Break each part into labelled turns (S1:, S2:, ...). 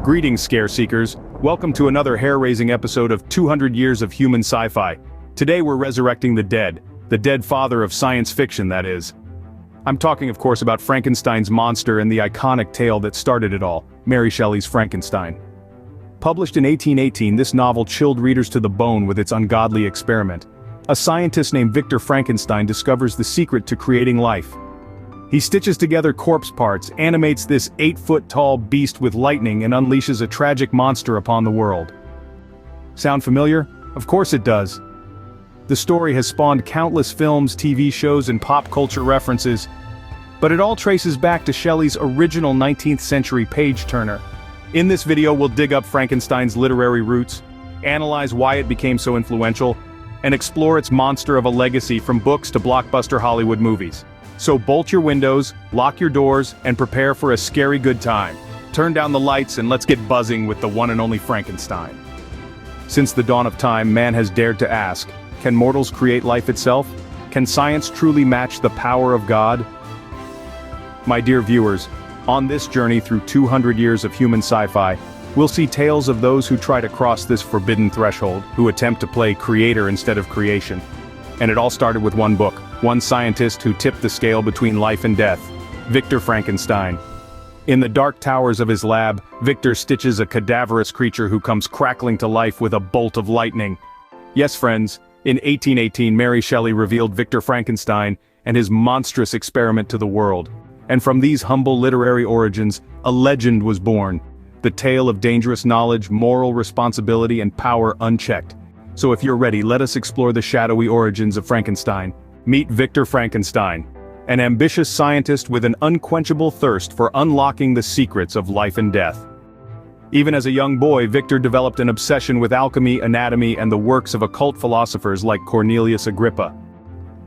S1: Greetings, scare seekers. Welcome to another hair-raising episode of 200 Years of Human Sci-Fi. Today we're resurrecting the dead father of science fiction, that is. I'm talking, of course, about Frankenstein's monster and the iconic tale that started it all, Mary Shelley's Frankenstein. Published in 1818, this novel chilled readers to the bone with its ungodly experiment. A scientist named Victor Frankenstein discovers the secret to creating life. He stitches together corpse parts, animates this 8-foot-tall beast with lightning, and unleashes a tragic monster upon the world. Sound familiar? Of course it does. The story has spawned countless films, TV shows, and pop culture references, but it all traces back to Shelley's original 19th century page-turner. In this video we'll dig up Frankenstein's literary roots, analyze why it became so influential, and explore its monster of a legacy from books to blockbuster Hollywood movies. So bolt your windows, lock your doors, and prepare for a scary good time. Turn down the lights and let's get buzzing with the one and only Frankenstein. Since the dawn of time, man has dared to ask, can mortals create life itself? Can science truly match the power of God? My dear viewers, on this journey through 200 years of human sci-fi, we'll see tales of those who try to cross this forbidden threshold, who attempt to play creator instead of creation. And it all started with one book, one scientist who tipped the scale between life and death, Victor Frankenstein. In the dark towers of his lab, Victor stitches a cadaverous creature who comes crackling to life with a bolt of lightning. Yes, friends, in 1818 Mary Shelley revealed Victor Frankenstein and his monstrous experiment to the world. And from these humble literary origins, a legend was born. The tale of dangerous knowledge, moral responsibility, and power unchecked. So if you're ready, let us explore the shadowy origins of Frankenstein. Meet Victor Frankenstein, an ambitious scientist with an unquenchable thirst for unlocking the secrets of life and death. Even as a young boy, Victor developed an obsession with alchemy, anatomy, and the works of occult philosophers like Cornelius Agrippa.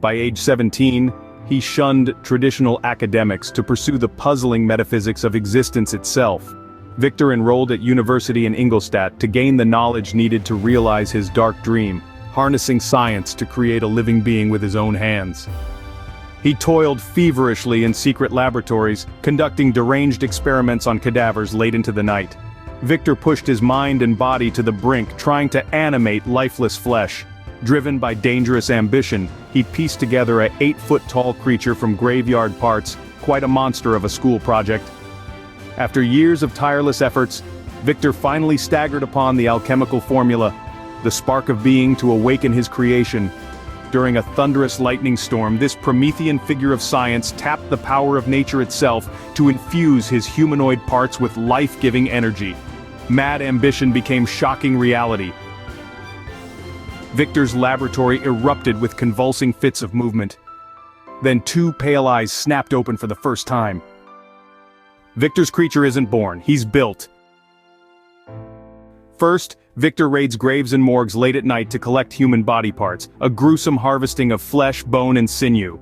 S1: By age 17, he shunned traditional academics to pursue the puzzling metaphysics of existence itself. Victor enrolled at university in Ingolstadt to gain the knowledge needed to realize his dark dream, harnessing science to create a living being with his own hands. He toiled feverishly in secret laboratories, conducting deranged experiments on cadavers late into the night. Victor pushed his mind and body to the brink, trying to animate lifeless flesh. Driven by dangerous ambition, he pieced together a 8-foot-tall creature from graveyard parts, quite a monster of a school project. After years of tireless efforts, Victor finally staggered upon the alchemical formula, the spark of being to awaken his creation. During a thunderous lightning storm, this Promethean figure of science tapped the power of nature itself to infuse his humanoid parts with life-giving energy. Mad ambition became shocking reality. Victor's laboratory erupted with convulsing fits of movement. Then two pale eyes snapped open for the first time. Victor's creature isn't born, he's built. First, Victor raids graves and morgues late at night to collect human body parts, a gruesome harvesting of flesh, bone, and sinew.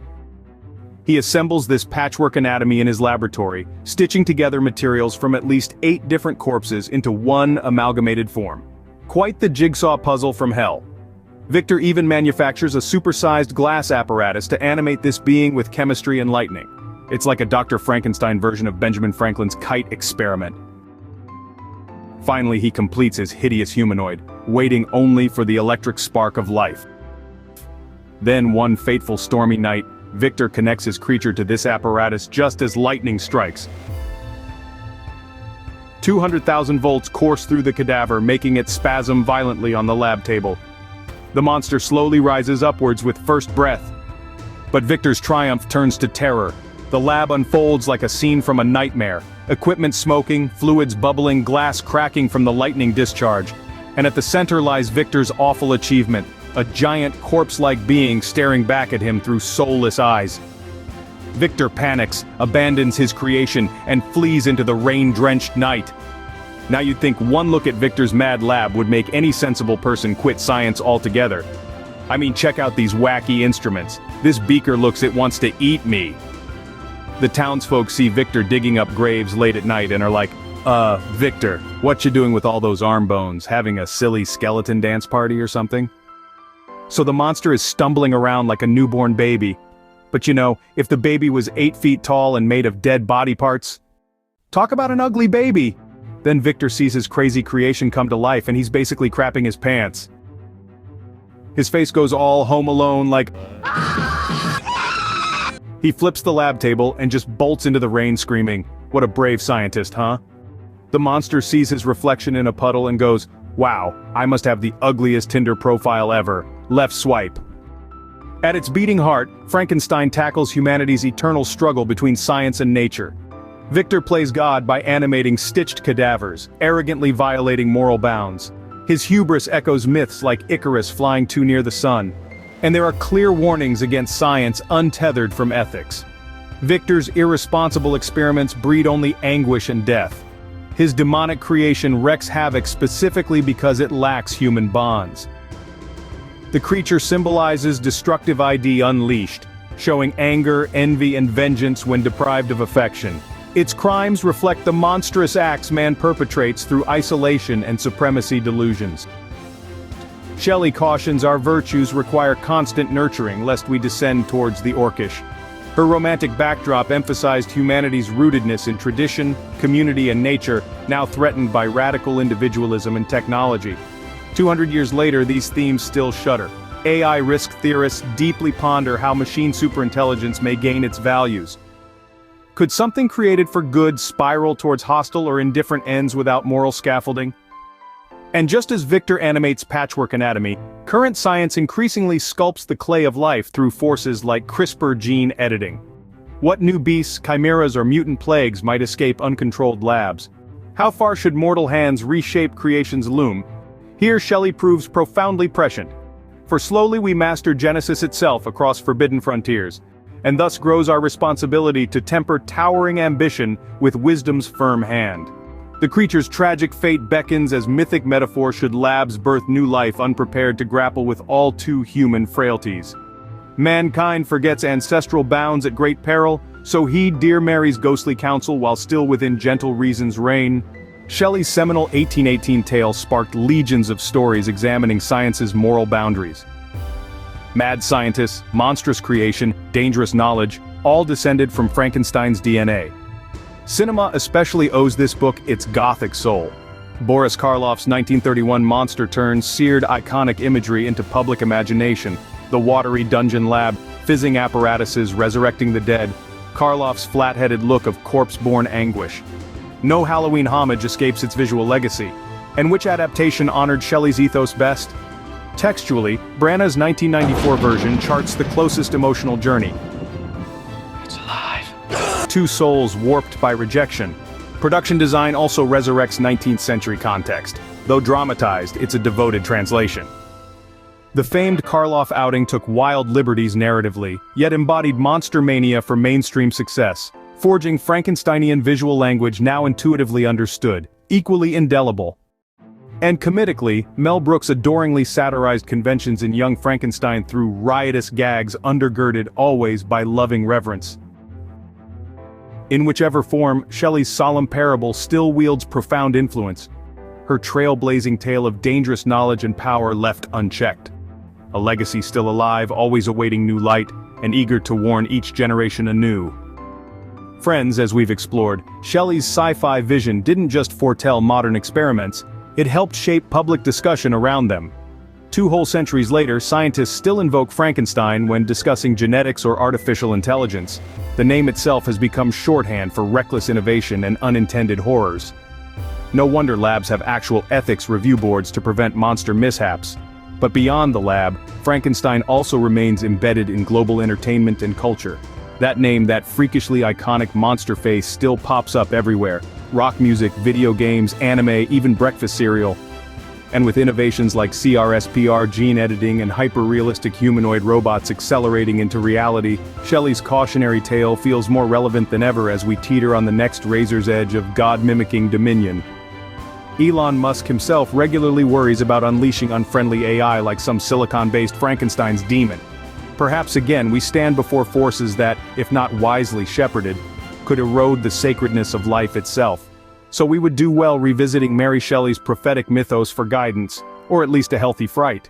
S1: He assembles this patchwork anatomy in his laboratory, stitching together materials from at least 8 different corpses into one amalgamated form. Quite the jigsaw puzzle from hell. Victor even manufactures a supersized glass apparatus to animate this being with chemistry and lightning. It's like a Dr. Frankenstein version of Benjamin Franklin's kite experiment. Finally, he completes his hideous humanoid, waiting only for the electric spark of life. Then one fateful stormy night, Victor connects his creature to this apparatus just as lightning strikes. 200,000 volts course through the cadaver, making it spasm violently on the lab table. The monster slowly rises upwards with first breath. But Victor's triumph turns to terror. The lab unfolds like a scene from a nightmare. Equipment smoking, fluids bubbling, glass cracking from the lightning discharge. And at the center lies Victor's awful achievement, a giant corpse-like being staring back at him through soulless eyes. Victor panics, abandons his creation, and flees into the rain-drenched night. Now you'd think one look at Victor's mad lab would make any sensible person quit science altogether. I mean, check out these wacky instruments. This beaker looks it wants to eat me. The townsfolk see Victor digging up graves late at night and are like, Victor, what you doing with all those arm bones? Having a silly skeleton dance party or something? So the monster is stumbling around like a newborn baby. But you know, if the baby was 8 feet tall and made of dead body parts, talk about an ugly baby. Then Victor sees his crazy creation come to life and he's basically crapping his pants. His face goes all Home Alone like... He flips the lab table and just bolts into the rain screaming, "What a brave scientist, huh?" The monster sees his reflection in a puddle and goes, "Wow, I must have the ugliest Tinder profile ever. Left swipe." At its beating heart, Frankenstein tackles humanity's eternal struggle between science and nature. Victor plays God by animating stitched cadavers, arrogantly violating moral bounds. His hubris echoes myths like Icarus flying too near the sun. And there are clear warnings against science untethered from ethics. Victor's irresponsible experiments breed only anguish and death. His demonic creation wreaks havoc specifically because it lacks human bonds. The creature symbolizes destructive ID unleashed, showing anger, envy, and vengeance when deprived of affection. Its crimes reflect the monstrous acts man perpetrates through isolation and supremacy delusions. Shelley cautions our virtues require constant nurturing lest we descend towards the orcish. Her romantic backdrop emphasized humanity's rootedness in tradition, community and nature, now threatened by radical individualism and technology. 200 years later, these themes still shudder. AI risk theorists deeply ponder how machine superintelligence may gain its values. Could something created for good spiral towards hostile or indifferent ends without moral scaffolding? And just as Victor animates patchwork anatomy, current science increasingly sculpts the clay of life through forces like CRISPR gene editing. What new beasts, chimeras or mutant plagues might escape uncontrolled labs? How far should mortal hands reshape creation's loom? Here Shelley proves profoundly prescient. For slowly we master Genesis itself across forbidden frontiers, and thus grows our responsibility to temper towering ambition with wisdom's firm hand. The creature's tragic fate beckons as mythic metaphor should labs birth new life unprepared to grapple with all too human frailties. Mankind forgets ancestral bounds at great peril, so heed dear Mary's ghostly counsel while still within gentle reason's reign. Shelley's seminal 1818 tale sparked legions of stories examining science's moral boundaries. Mad scientists, monstrous creation, dangerous knowledge, all descended from Frankenstein's DNA. Cinema especially owes this book its gothic soul. Boris Karloff's 1931 monster turns seared iconic imagery into public imagination. The watery dungeon lab, fizzing apparatuses resurrecting the dead, Karloff's flat-headed look of corpse-born anguish. No Halloween homage escapes its visual legacy. And which adaptation honored Shelley's ethos best? Textually, Branagh's 1994 version charts the closest emotional journey. It's alive. Two souls warped by rejection. Production design also resurrects 19th century context. Though dramatized, it's a devoted translation. The famed Karloff outing took wild liberties narratively, yet embodied monster mania for mainstream success, forging Frankensteinian visual language now intuitively understood, equally indelible. And comedically, Mel Brooks adoringly satirized conventions in Young Frankenstein through riotous gags undergirded always by loving reverence. In whichever form, Shelley's solemn parable still wields profound influence. Her trailblazing tale of dangerous knowledge and power left unchecked. A legacy still alive, always awaiting new light, and eager to warn each generation anew. Friends, as we've explored, Shelley's sci-fi vision didn't just foretell modern experiments, it helped shape public discussion around them. 2 whole centuries later, scientists still invoke Frankenstein when discussing genetics or artificial intelligence. The name itself has become shorthand for reckless innovation and unintended horrors. No wonder labs have actual ethics review boards to prevent monster mishaps. But beyond the lab, Frankenstein also remains embedded in global entertainment and culture. That name, that freakishly iconic monster face, still pops up everywhere. Rock music, video games, anime, even breakfast cereal. And with innovations like CRISPR gene editing and hyper-realistic humanoid robots accelerating into reality, Shelley's cautionary tale feels more relevant than ever as we teeter on the next razor's edge of God-mimicking dominion. Elon Musk himself regularly worries about unleashing unfriendly AI like some silicon-based Frankenstein's demon. Perhaps again we stand before forces that, if not wisely shepherded, could erode the sacredness of life itself. So we would do well revisiting Mary Shelley's prophetic mythos for guidance, or at least a healthy fright.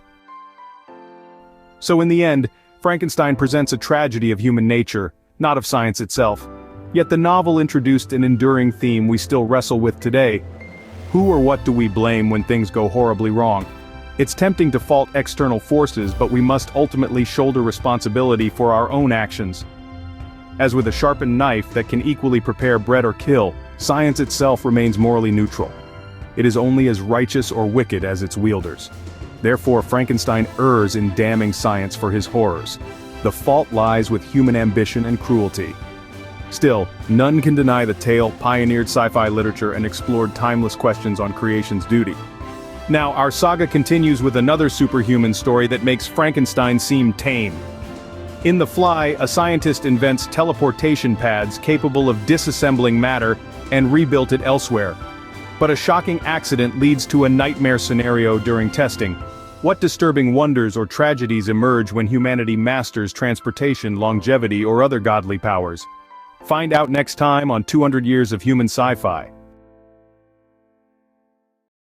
S1: So in the end, Frankenstein presents a tragedy of human nature, not of science itself. Yet the novel introduced an enduring theme we still wrestle with today. Who or what do we blame when things go horribly wrong? It's tempting to fault external forces, but we must ultimately shoulder responsibility for our own actions. As with a sharpened knife that can equally prepare bread or kill, science itself remains morally neutral. It is only as righteous or wicked as its wielders. Therefore, Frankenstein errs in damning science for his horrors. The fault lies with human ambition and cruelty. Still, none can deny the tale pioneered sci-fi literature and explored timeless questions on creation's duty. Now, our saga continues with another superhuman story that makes Frankenstein seem tame. In The Fly, a scientist invents teleportation pads capable of disassembling matter and rebuilt it elsewhere. But a shocking accident leads to a nightmare scenario during testing. What disturbing wonders or tragedies emerge when humanity masters transportation, longevity, or other godly powers? Find out next time on 200 Years of Human Sci-Fi.